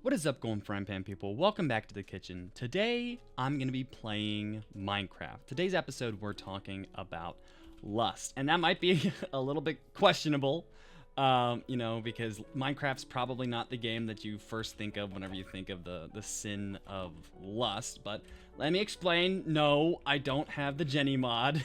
What is up, Golden Frying Pan people? Welcome back to the kitchen. Today, I'm going to be playing Minecraft. Today's episode, we're talking about lust. And that might be a little bit questionable, because Minecraft's probably not the game that you first think of whenever you think of the sin of lust. But let me explain. No, I don't have the Jenny mod.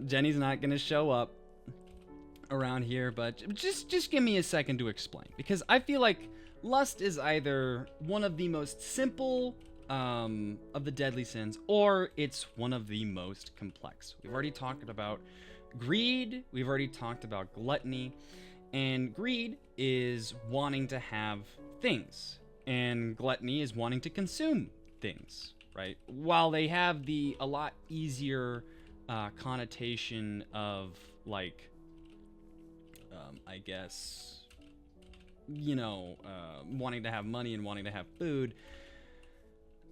Jenny's not going to show up around here, but just give me a second to explain. Because I feel like lust is either one of the most simple of the deadly sins, or it's one of the most complex. We've already talked about greed, we've already talked about gluttony, and greed is wanting to have things, and gluttony is wanting to consume things, right? While they have a lot easier connotation of, like, I guess, wanting to have money and wanting to have food,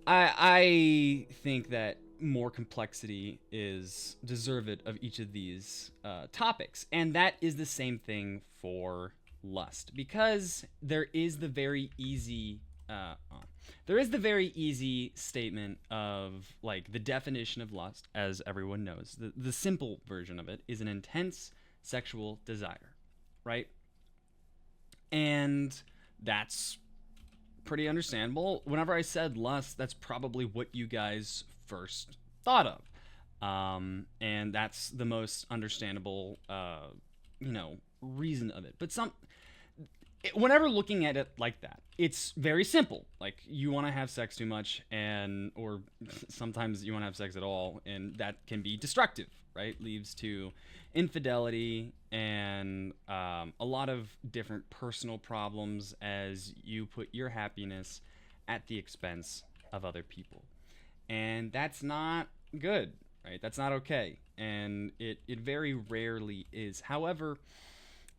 I think that more complexity is deserved of each of these topics, and that is the same thing for lust, because there is the very easy statement of, like, the definition of lust, as everyone knows. The simple version of it is an intense sexual desire, right? And that's pretty understandable. Whenever I said lust, that's probably what you guys first thought of. And that's the most understandable, reason of it. But whenever looking at it like that, it's very simple. Like, you want to have sex too much, or sometimes you want to have sex at all, and that can be destructive, right? Leads to infidelity and a lot of different personal problems as you put your happiness at the expense of other people. And that's not good, right? That's not okay. And it very rarely is. However,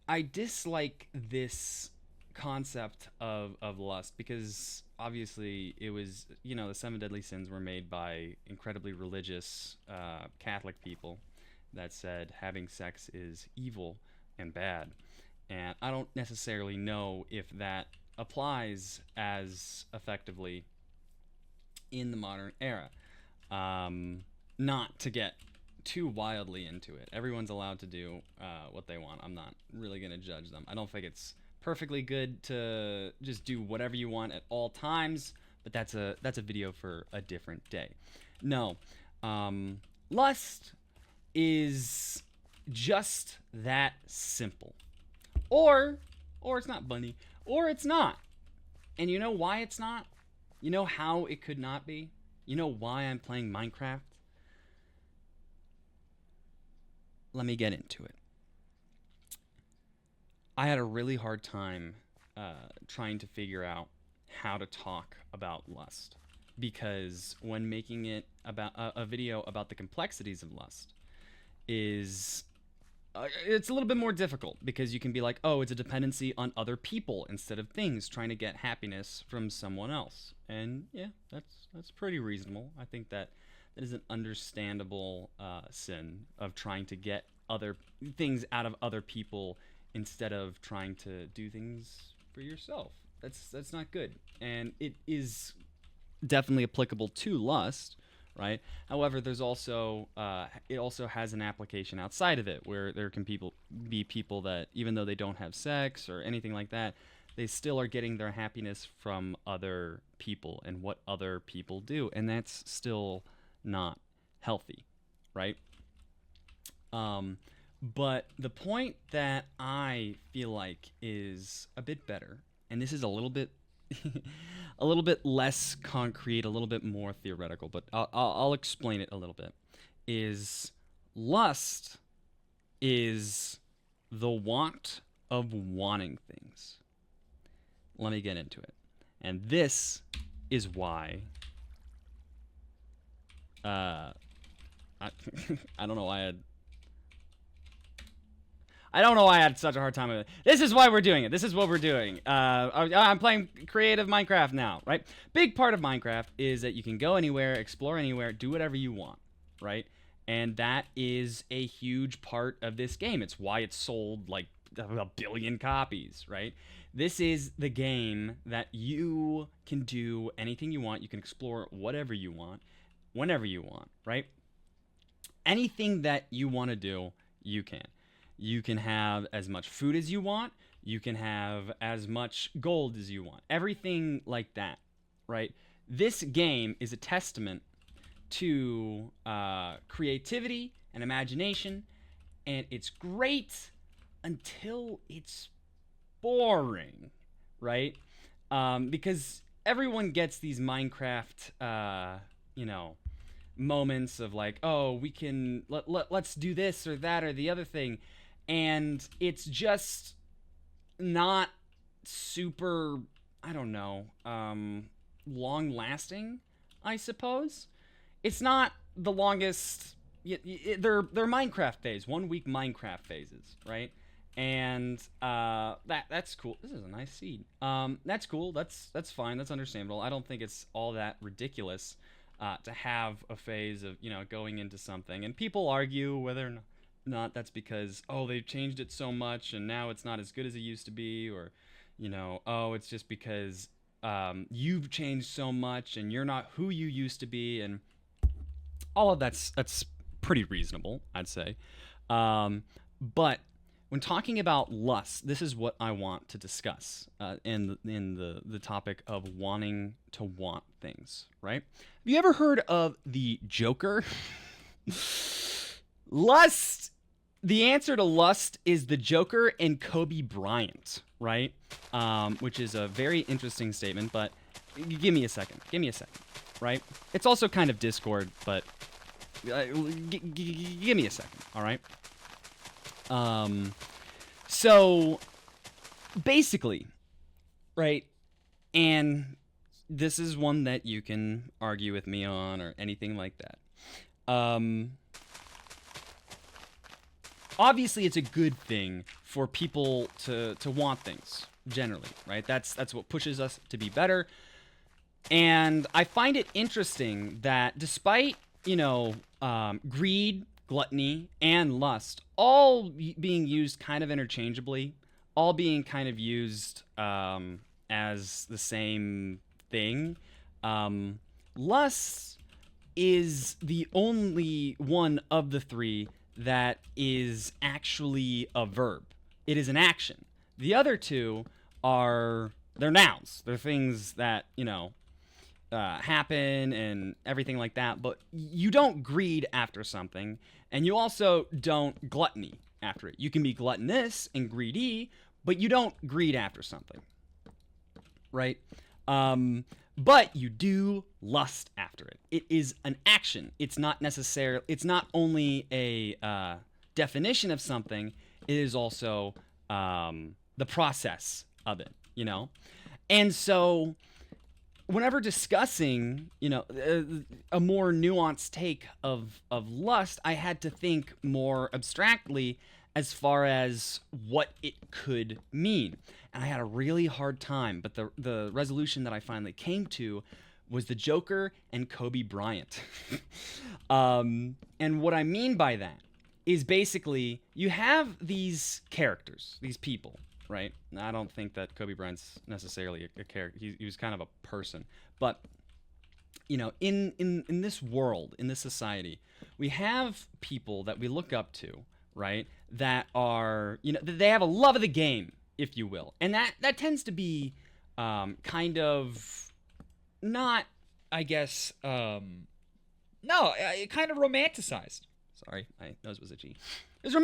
I dislike this concept of lust because obviously it was, the 7 deadly sins were made by incredibly religious Catholic people that said having sex is evil and bad. And I don't necessarily know if that applies as effectively in the modern era. Not to get too wildly into it. Everyone's allowed to do what they want. I'm not really going to judge them. I don't think it's perfectly good to just do whatever you want at all times, but that's a video for a different day. No. Lust is just that simple. Or it's not, Bunny. Or it's not. And you know why it's not? You know how it could not be? You know why I'm playing Minecraft? Let me get into it. I had a really hard time trying to figure out how to talk about lust, because when making it about a video about the complexities of lust it's a little bit more difficult, because you can be like, oh, it's a dependency on other people instead of things, trying to get happiness from someone else. And yeah, that's pretty reasonable. I think that is an understandable sin of trying to get other things out of other people instead of trying to do things for yourself. That's not good, and it is definitely applicable to lust, right? However, there's also it also has an application outside of it, where there can be people that, even though they don't have sex or anything like that, they still are getting their happiness from other people and what other people do, and that's still not healthy, right? But the point that I feel like is a bit better, and this is a little bit a little bit less concrete, a little bit more theoretical, but I'll explain it a little bit, is lust is the want of wanting things. Let me get into it. And this is why I don't know why I had such a hard time with it. This is why we're doing it. This is what we're doing. I'm playing creative Minecraft now, right? Big part of Minecraft is that you can go anywhere, explore anywhere, do whatever you want, right? And that is a huge part of this game. It's why it's sold like a billion copies, right? This is the game that you can do anything you want. You can explore whatever you want, whenever you want, right? Anything that you want to do, you can. You can have as much food as you want. You can have as much gold as you want. Everything like that, right? This game is a testament to creativity and imagination, and it's great until it's boring, right? Because everyone gets these Minecraft, moments of like, oh, we can let's do this or that or the other thing, and it's just not super, I don't know, long lasting, I suppose. It's not the longest. They're Minecraft phase, 1 week Minecraft phases, right? And that's cool. This is a nice seed. That's cool. That's fine. That's understandable. I don't think it's all that ridiculous to have a phase of going into something. And people argue whether or not that's because they've changed it so much and now it's not as good as it used to be, or it's just because you've changed so much and you're not who you used to be, and all of that's pretty reasonable, I'd say. But when talking about lust, this is what I want to discuss in the topic of wanting to want things, right? Have you ever heard of the Joker? Lust. The answer to lust is the Joker and Kobe Bryant, right? Which is a very interesting statement, but give me a second. Right? It's also kind of Discord, but give me a second, all right? So basically, right? And this is one that you can argue with me on or anything like that. Obviously, it's a good thing for people to want things generally, right? That's what pushes us to be better. And I find it interesting that despite, greed, gluttony, and lust all being used kind of interchangeably, all being kind of used as the same thing, lust is the only one of the three that is actually a verb. It is an action. The other two they're nouns. They're things that, happen and everything like that, but you don't greed after something, and you also don't gluttony after it. You can be gluttonous and greedy, but you don't greed after something, right? But you do lust after it. It is an action. It's not only a definition of something, it is also the process of it, And so whenever discussing, a more nuanced take of lust, I had to think more abstractly as far as what it could mean. And I had a really hard time, but the resolution that I finally came to was the Joker and Kobe Bryant. And what I mean by that is basically you have these characters, these people, right? I don't think that Kobe Bryant's necessarily a character. He was kind of a person. But, in this world, in this society, we have people that we look up to, right? That are, they have a love of the game, if you will. And that tends to be kind of not, I guess, kind of romanticized. Sorry, my nose was itchy. It's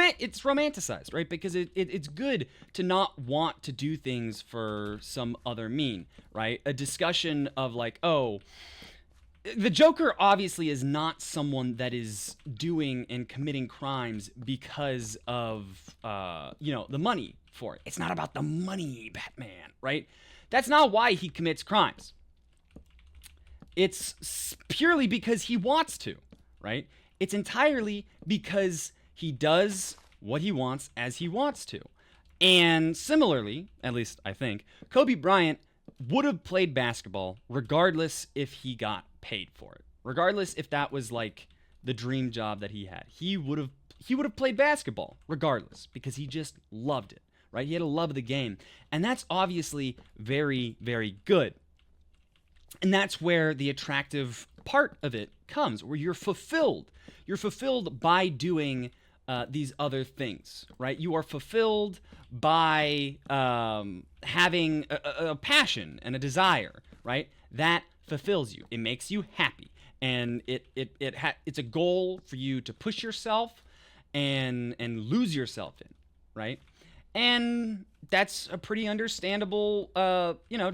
romanticized, right? Because it's good to not want to do things for some other mean, right? A discussion of like, the Joker obviously is not someone that is doing and committing crimes because of, the money for it. It's not about the money, Batman, right? That's not why he commits crimes. It's purely because he wants to, right? It's entirely because he does what he wants as he wants to. And similarly, at least I think, Kobe Bryant would have played basketball regardless if he got paid for it. Regardless if that was like the dream job that he had. He would have played basketball regardless because he just loved it, right? He had a love of the game. And that's obviously very, very good. And that's where the attractive part of it comes, where you're fulfilled. You're fulfilled by doing these other things, right? You are fulfilled by having a passion and a desire, right? That fulfills you. It makes you happy, and it's a goal for you to push yourself and lose yourself in, right? And that's a pretty understandable,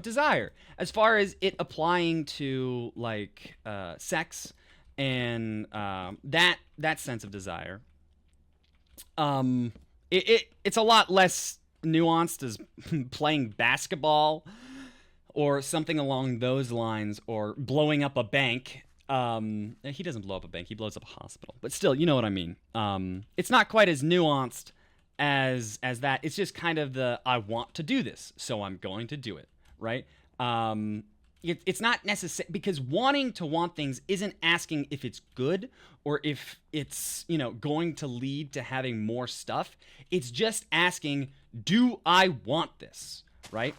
desire. As far as it applying to like sex and that sense of desire, it's a lot less nuanced as playing basketball or something along those lines, or blowing up a bank. He doesn't blow up a bank; he blows up a hospital. But still, you know what I mean. It's not quite as nuanced as that. It's just kind of the I want to do this, so I'm going to do it, right? It's not necessary, because wanting to want things isn't asking if it's good or if it's, going to lead to having more stuff. It's just asking, do I want this, right?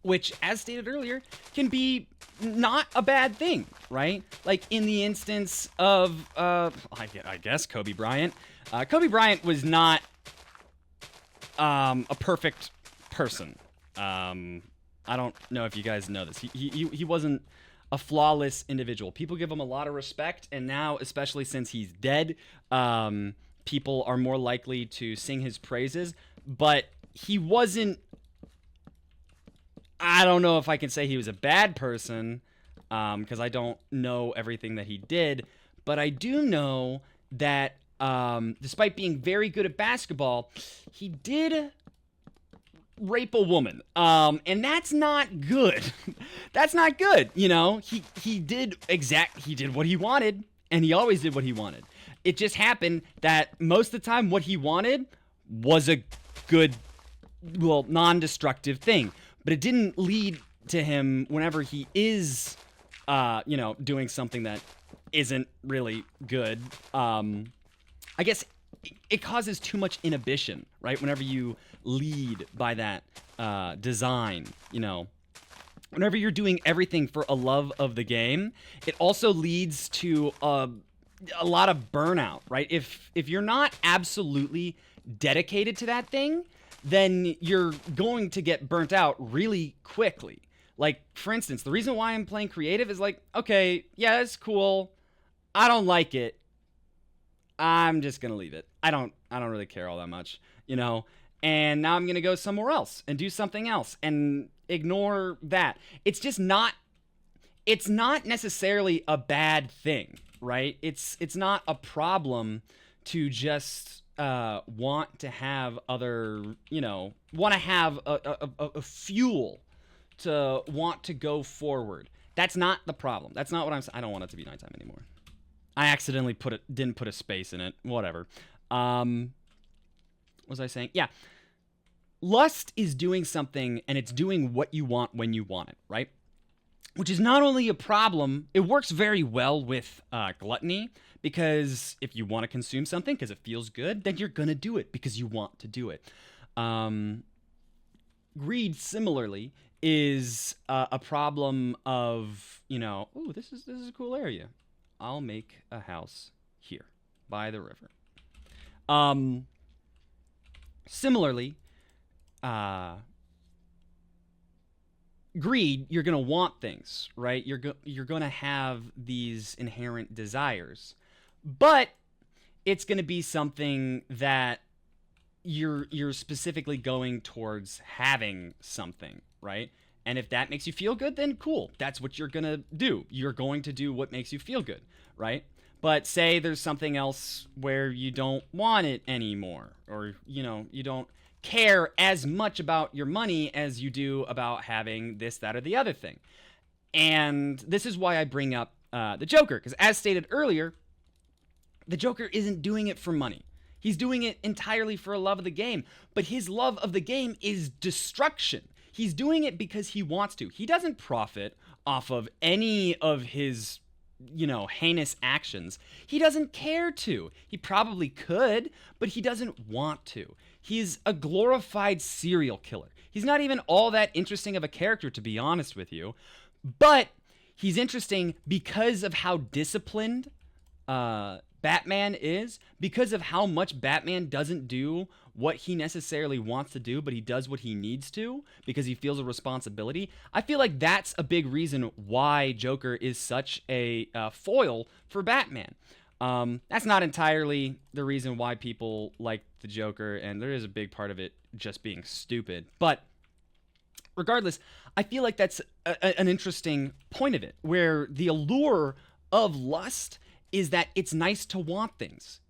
Which, as stated earlier, can be not a bad thing, right? Like in the instance of, I guess, Kobe Bryant. Kobe Bryant was not a perfect person. I don't know if you guys know this. He wasn't a flawless individual. People give him a lot of respect, and now, especially since he's dead, people are more likely to sing his praises. But he wasn't... I don't know if I can say he was a bad person, because I don't know everything that he did. But I do know that despite being very good at basketball, he did rape a woman. And that's not good. That's not good. He did what he wanted, and he always did what he wanted. It just happened that most of the time what he wanted was a good, non-destructive thing. But it didn't lead to him whenever he is, doing something that isn't really good. I guess it causes too much inhibition, right? Whenever you lead by that design, whenever you're doing everything for a love of the game, it also leads to a lot of burnout, right? If you're not absolutely dedicated to that thing, then you're going to get burnt out really quickly. Like, for instance, the reason why I'm playing creative is like, okay, yeah, that's cool. I don't like it. I'm just gonna leave it. I don't really care all that much, And now I'm gonna go somewhere else and do something else and ignore that. It's just not. It's not necessarily a bad thing, right? It's not a problem to just want to have other, want to have a fuel to want to go forward. That's not the problem. That's not what I'm saying. I don't want it to be nighttime anymore. I accidentally didn't put a space in it. Whatever. What was I saying? Yeah. Lust is doing something, and it's doing what you want when you want it, right? Which is not only a problem, it works very well with gluttony, because if you want to consume something because it feels good, then you're going to do it because you want to do it. Greed, similarly, is a problem of, ooh, this is a cool area. I'll make a house here by the river. Similarly, greed, you're going to want things, right? You're going to have these inherent desires. But it's going to be something that you're specifically going towards having something, right? And if that makes you feel good, then cool. That's what you're going to do. You're going to do what makes you feel good, right? But say there's something else where you don't want it anymore, or, you don't care as much about your money as you do about having this, that, or the other thing. And this is why I bring up the Joker, because as stated earlier, the Joker isn't doing it for money. He's doing it entirely for a love of the game. But his love of the game is destruction. He's doing it because he wants to. He doesn't profit off of any of his heinous actions. He doesn't care to. He probably could, but he doesn't want to. He's a glorified serial killer. He's not even all that interesting of a character, to be honest with you. But he's interesting because of how disciplined Batman is, because of how much Batman doesn't do what he necessarily wants to do, but he does what he needs to because he feels a responsibility. I feel like that's a big reason why Joker is such a foil for Batman. That's not entirely the reason why people like the Joker, and there is a big part of it just being stupid. But regardless, I feel like that's an interesting point of it, where the allure of lust is that it's nice to want things,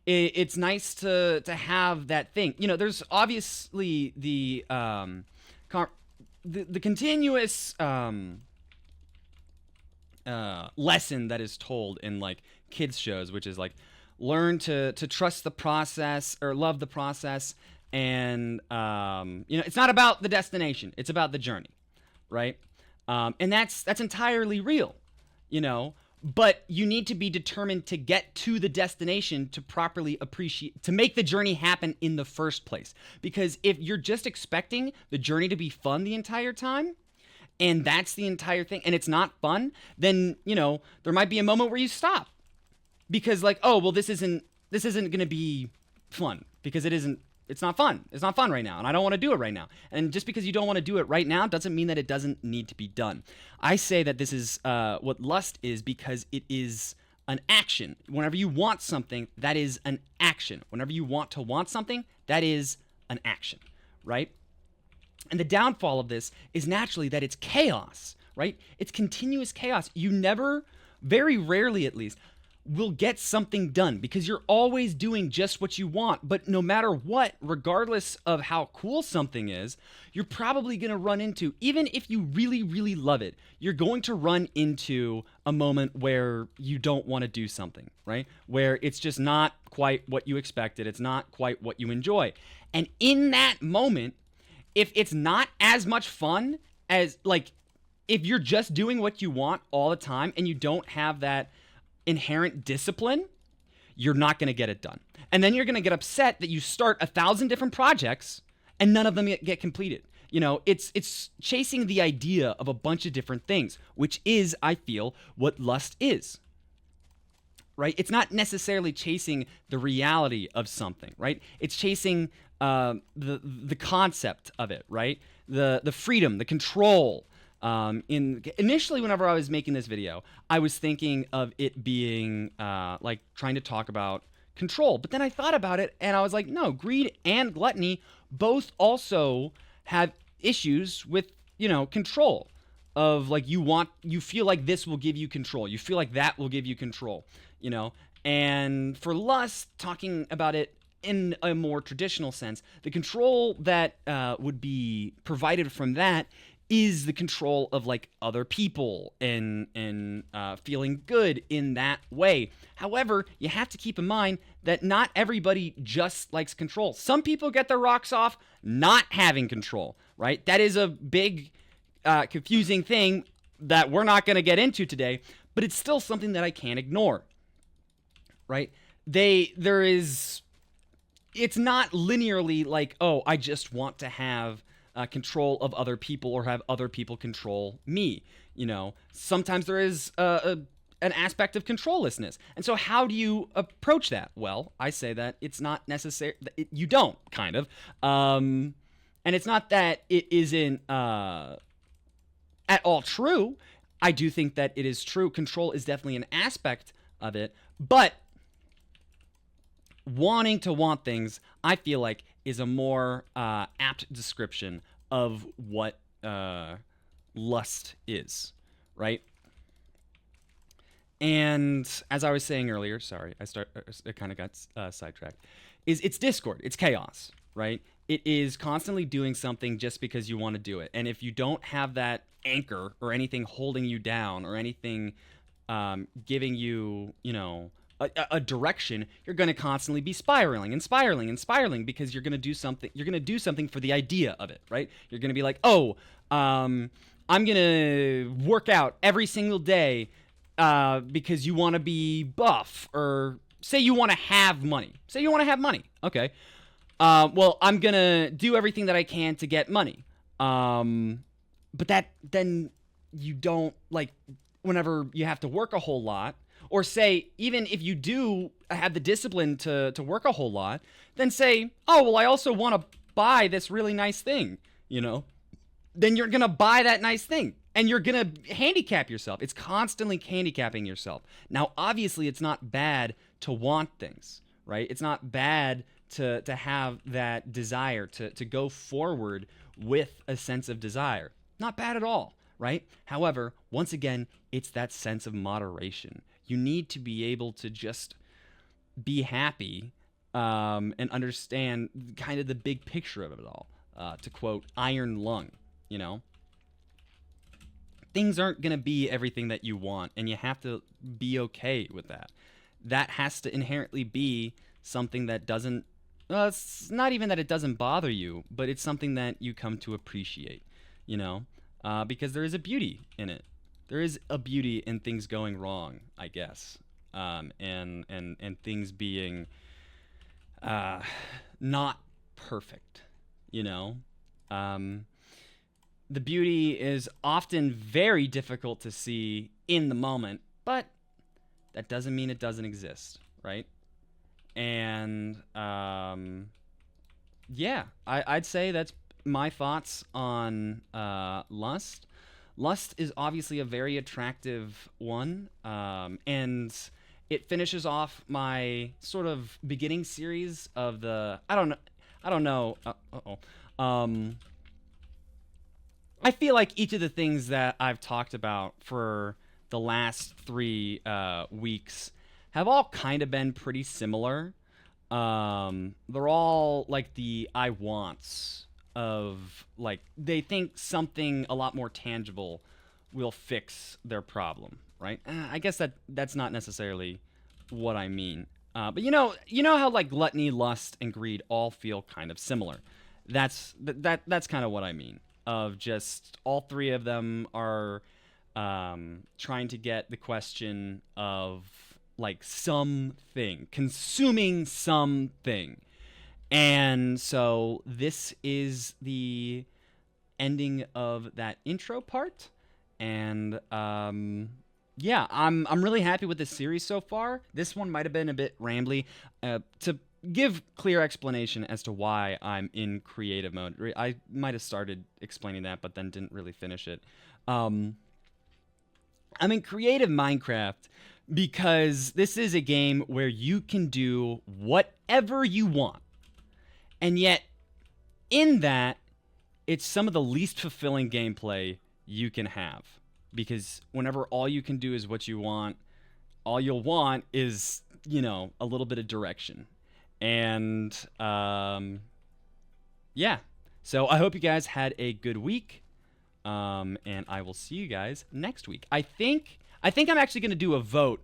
It's nice to have that thing. There's obviously the continuous lesson that is told in like kids shows, which is like learn to trust the process or love the process, and it's not about the destination, it's about the journey, right? And that's entirely real, but you need to be determined to get to the destination to properly appreciate, to make the journey happen in the first place. Because if you're just expecting the journey to be fun the entire time, and that's the entire thing, and it's not fun, then, there might be a moment where you stop. Because like, oh, well, this isn't going to be fun because it's not fun. It's not fun right now, and I don't want to do it right now. And just because you don't want to do it right now doesn't mean that it doesn't need to be done. I say that this is what lust is because it is an action. Whenever you want something, that is an action. Whenever you want to want something, that is an action, right? And the downfall of this is naturally that it's chaos, right? It's continuous chaos. You never, very rarely at least, will get something done because you're always doing just what you want. But no matter what, regardless of how cool something is, you're probably going to run into, even if you really, really love it, you're going to run into a moment where you don't want to do something, right? Where it's just not quite what you expected. It's not quite what you enjoy. And in that moment, if it's not as much fun as, like, if you're just doing what you want all the time and you don't have that inherent discipline, you're not going to get it done. And then you're going to get upset that you start 1,000 different projects and none of them get completed. It's chasing the idea of a bunch of different things, which is, I feel, what lust is. Right? It's not necessarily chasing the reality of something, right? It's chasing the concept of it, right? The freedom, the control. Initially, whenever I was making this video, I was thinking of it being like trying to talk about control. But then I thought about it and I was like, no, greed and gluttony both also have issues with, control. Of like, you feel like this will give you control. You feel like that will give you control, And for lust, talking about it in a more traditional sense, the control that would be provided from that is the control of like other people and feeling good in that way. However, you have to keep in mind that not everybody just likes control. Some people get their rocks off not having control, right? That is a big confusing thing that we're not going to get into today, but it's still something that I can't ignore, right? It's not linearly like, oh, I just want to have control of other people or have other people control me. Sometimes there is an aspect of controllessness. And so how do you approach that? Well, I say that it's not necessary. You don't, kind of. And it's not that it isn't at all true. I do think that it is true. Control is definitely an aspect of it. But wanting to want things, I feel like, is a more apt description of what lust is, right? And as I was saying earlier, sorry, I kind of got sidetracked, it's discord, it's chaos, right? It is constantly doing something just because you want to do it. And if you don't have that anchor or anything holding you down or anything giving you, a direction, you're going to constantly be spiraling because you're going to do something. You're going to do something for the idea of it, right? You're going to be like, oh, I'm going to work out every single day because you want to be buff, or say you want to have money. Say you want to have money. Okay. Well, I'm gonna do everything that I can to get money. But then you don't, like, whenever you have to work a whole lot, or say even if you do have the discipline to work a whole lot, then say, oh well, I also want to buy this really nice thing, you know. Then you're gonna buy that nice thing, and you're gonna handicap yourself. It's constantly handicapping yourself. Now, obviously, it's not bad to want things, right? It's not bad to have that desire to go forward with a sense of desire. Not bad at all, right? However, once again, it's that sense of moderation. You need to be able to just be happy, and understand kind of the big picture of it all. To quote Iron Lung, you know, things aren't going to be everything that you want, and you have to be okay with that. That has to inherently be something that doesn't, it's not even that it doesn't bother you, but it's something that you come to appreciate, you know, because there is a beauty in it. There is a beauty in things going wrong, I guess, and things being not perfect, you know. The beauty is often very difficult to see in the moment, but that doesn't mean it doesn't exist, right? And yeah, I'd say that's my thoughts on Lust. Lust is obviously a very attractive one, and it finishes off my sort of beginning series of the I don't know. I feel like each of the things that I've talked about for the last 3 weeks have all kind of been pretty similar. They're all like the I wants of, like, they think something a lot more tangible will fix their problem, right? I guess that's not necessarily what I mean. But you know how like gluttony, lust, and greed all feel kind of similar. That's kind of what I mean. Of just all three of them are trying to get the question of like something, consuming something. And so this is the ending of that intro part. And yeah, I'm really happy with this series so far. This one might have been a bit rambly. To give clear explanation as to why I'm in creative mode. I might have started explaining that, but then didn't really finish it. I'm in creative Minecraft because this is a game where you can do whatever you want. And yet, in that, it's some of the least fulfilling gameplay you can have. Because whenever all you can do is what you want, all you'll want is, you know, a little bit of direction. And, yeah. So I hope you guys had a good week. And I will see you guys next week. I think I'm actually going to do a vote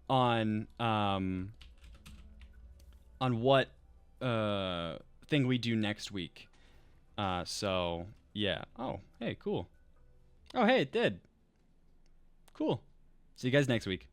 on what, thing we do next week. So yeah. Oh, hey, cool. Oh, hey, it did. Cool. See you guys next week.